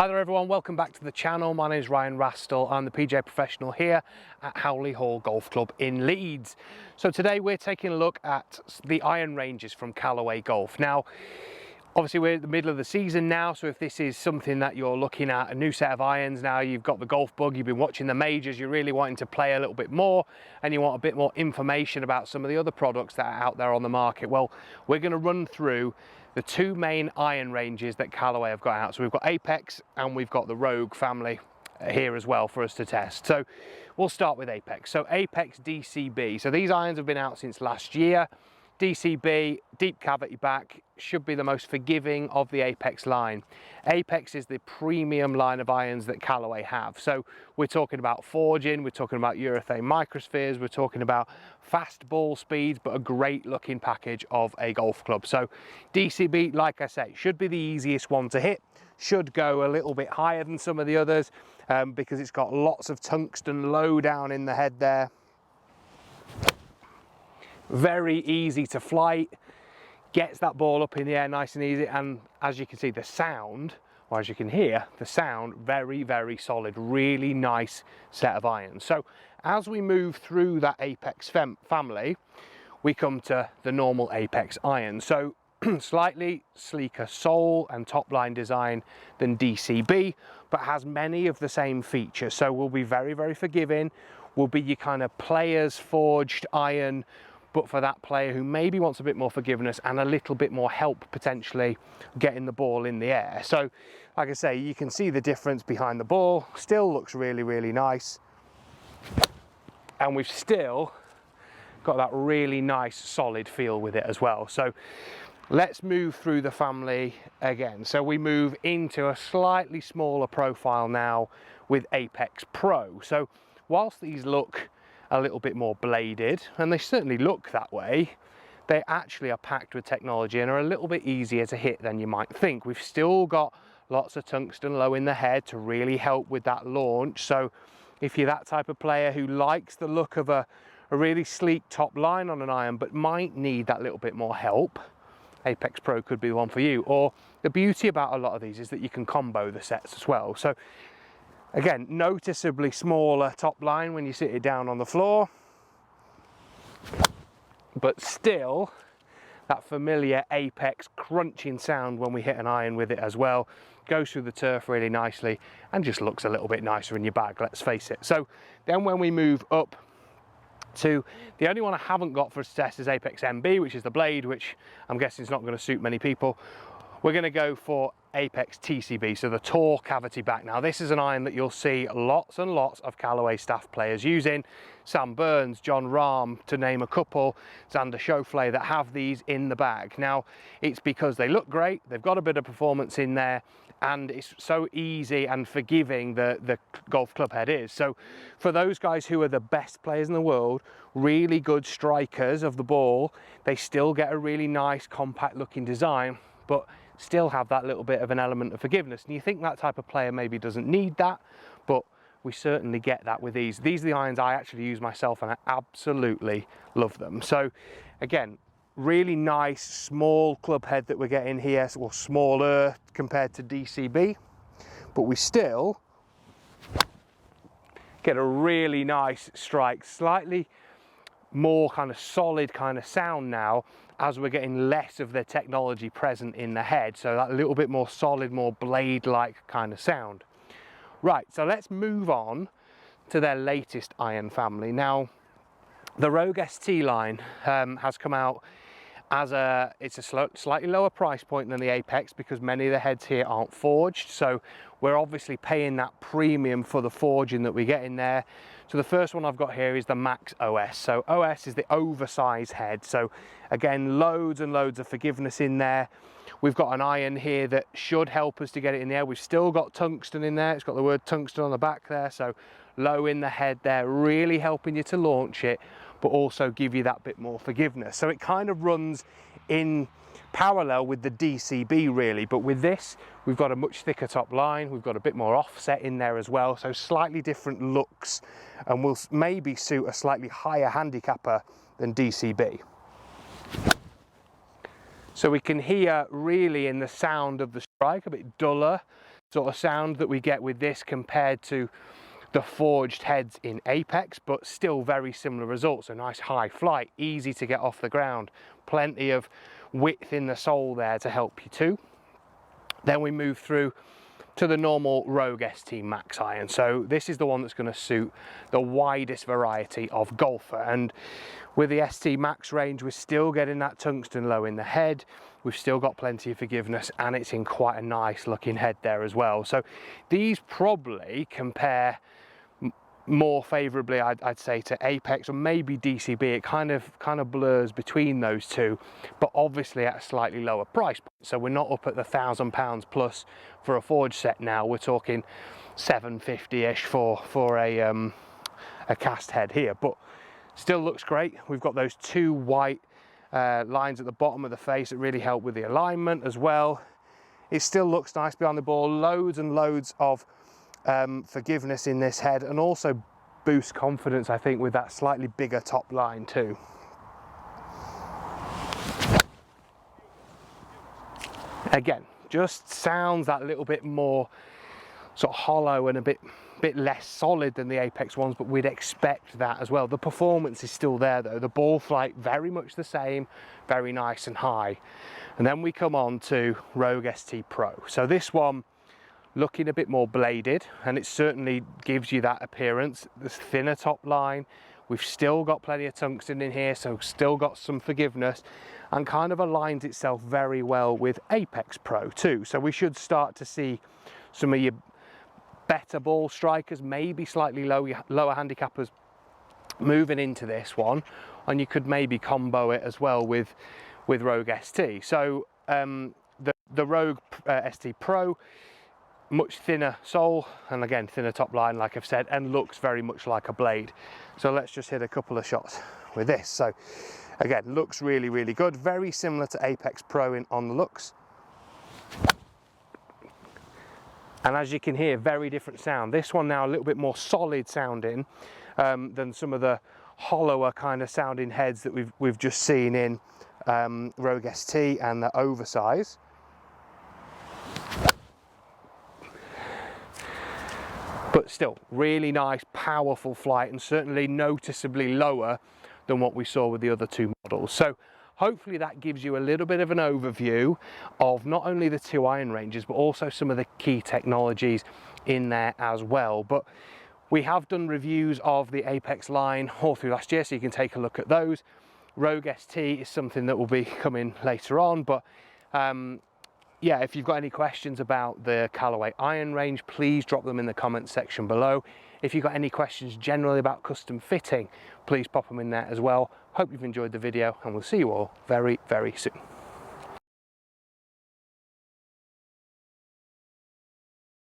Hi there everyone, welcome back to the channel. My name is Ryan Rastall. I'm the PGA Professional here at Howley Hall Golf Club in Leeds. So today we're taking a look at the iron ranges from Callaway Golf. Now, obviously we're in the middle of the season now, so if this is something that you're looking at, a new set of irons now, you've got the golf bug, you've been watching the majors, you're really wanting to play a little bit more, and you want a bit more information about some of the other products that are out there on the market, well, we're going to run through the two main iron ranges that Callaway have got out. So we've got Apex and we've got the Rogue family here as well for us to test. So we'll start with Apex. So Apex DCB. So these irons have been out since last year. DCB, deep cavity back, should be the most forgiving of the Apex line. Apex is the premium line of irons that Callaway have. So we're talking about forging, we're talking about urethane microspheres, we're talking about fast ball speeds, but a great looking package of a golf club. So DCB, like I say, should be the easiest one to hit, should go a little bit higher than some of the others because it's got lots of tungsten low down in the head there. Very easy to flight, gets that ball up in the air nice and easy, and as you can see the sound, or as you can hear, the sound very, very solid, really nice set of irons. So as we move through that Apex family, we come to the normal Apex iron. So slightly sleeker sole and top line design than DCB, but has many of the same features. So will be very, very forgiving, will be your kind of player's forged iron, but for that player who maybe wants a bit more forgiveness and a little bit more help potentially getting the ball in the air. So like I say, you can see the difference behind the ball, still looks really, really nice. And we've still got that really nice solid feel with it as well. So let's move through the family again. So we move into a slightly smaller profile now with Apex Pro. So whilst these look a little bit more bladed, and they certainly look that way, they actually are packed with technology and are a little bit easier to hit than you might think. We've still got lots of tungsten low in the head to really help with that launch. So if you're that type of player who likes the look of a really sleek top line on an iron but might need that little bit more help, Apex Pro could be the one for you. Or the beauty about a lot of these is that you can combo the sets as well. So again, noticeably smaller top line when you sit it down on the floor, but still that familiar Apex crunching sound when we hit an iron with it as well. Goes through the turf really nicely and just looks a little bit nicer in your bag, let's face it. So then when we move up to the only one I haven't got for us to test is Apex MB, which is the blade, which I'm guessing is not going to suit many people. We're going to go for Apex TCB, so the Tor cavity back. Now this is an iron that you'll see lots and lots of Callaway staff players using. Sam Burns, John Rahm, to name a couple, Xander Schauffele, that have these in the bag. Now it's because they look great, they've got a bit of performance in there, and it's so easy and forgiving the golf club head is. So for those guys who are the best players in the world, really good strikers of the ball, they still get a really nice compact looking design, but still have that little bit of an element of forgiveness. And you think that type of player maybe doesn't need that, but we certainly get that with these. These are the irons I actually use myself and I absolutely love them. So again, really nice small club head that we're getting here, or smaller compared to DCB, but we still get a really nice strike, slightly more kind of solid kind of sound now as we're getting less of the technology present in the head, so that little bit more solid, more blade-like kind of sound. Right, so let's move on to their latest iron family. Now the Rogue ST line has come out as it's a slightly lower price point than the Apex because many of the heads here aren't forged, so we're obviously paying that premium for the forging that we get in there. So the first one I've got here is the Max OS. So OS is the oversized head, so again loads and loads of forgiveness in there. We've got an iron here that should help us to get it in there. We've still got tungsten in there, it's got the word tungsten on the back there, so low in the head there, really helping you to launch it, but also give you that bit more forgiveness. So it kind of runs in parallel with the DCB really, but with this we've got a much thicker top line, we've got a bit more offset in there as well, so slightly different looks, and will maybe suit a slightly higher handicapper than DCB. So we can hear really in the sound of the strike, a bit duller sort of sound that we get with this compared to the forged heads in Apex, but still very similar results. A nice high flight, easy to get off the ground, plenty of width in the sole there to help you too. Then we move through to the normal Rogue ST Max iron. So this is the one that's going to suit the widest variety of golfer, and with the ST Max range we're still getting that tungsten low in the head, we've still got plenty of forgiveness, and it's in quite a nice looking head there as well. So these probably compare more favorably, I'd say, to Apex or maybe DCB. It kind of blurs between those two, but obviously at a slightly lower price point. So we're not up at the £1,000 plus for a forged set now. We're talking 750-ish for a cast head here, but still looks great. We've got those two white lines at the bottom of the face that really help with the alignment as well. It still looks nice behind the ball. Loads and loads of forgiveness in this head, and also boost confidence, I think, with that slightly bigger top line too. Again, just sounds that little bit more sort of hollow and a bit less solid than the Apex ones, but we'd expect that as well. The performance is still there though. The ball flight very much the same, very nice and high. And then we come on to Rogue ST Pro. So this one looking a bit more bladed, and it certainly gives you that appearance. This thinner top line, we've still got plenty of tungsten in here, so still got some forgiveness, and kind of aligns itself very well with Apex Pro too. So we should start to see some of your better ball strikers, maybe slightly lower handicappers moving into this one, and you could maybe combo it as well with Rogue ST. So the Rogue ST Pro, much thinner sole, and again thinner top line like I've said, and looks very much like a blade. So let's just hit a couple of shots with this. So again, looks really, really good, very similar to Apex Pro on the looks. And as you can hear, very different sound. This one now a little bit more solid sounding than some of the hollower kind of sounding heads that we've just seen in Rogue ST and the oversize. But still, really nice, powerful flight, and certainly noticeably lower than what we saw with the other two models. So hopefully that gives you a little bit of an overview of not only the two iron ranges, but also some of the key technologies in there as well. But we have done reviews of the Apex line all through last year, so you can take a look at those. Rogue ST is something that will be coming later on, but yeah, if you've got any questions about the Callaway iron range, please drop them in the comments section below. If you've got any questions generally about custom fitting, please pop them in there as well. Hope you've enjoyed the video, and we'll see you all very, very soon.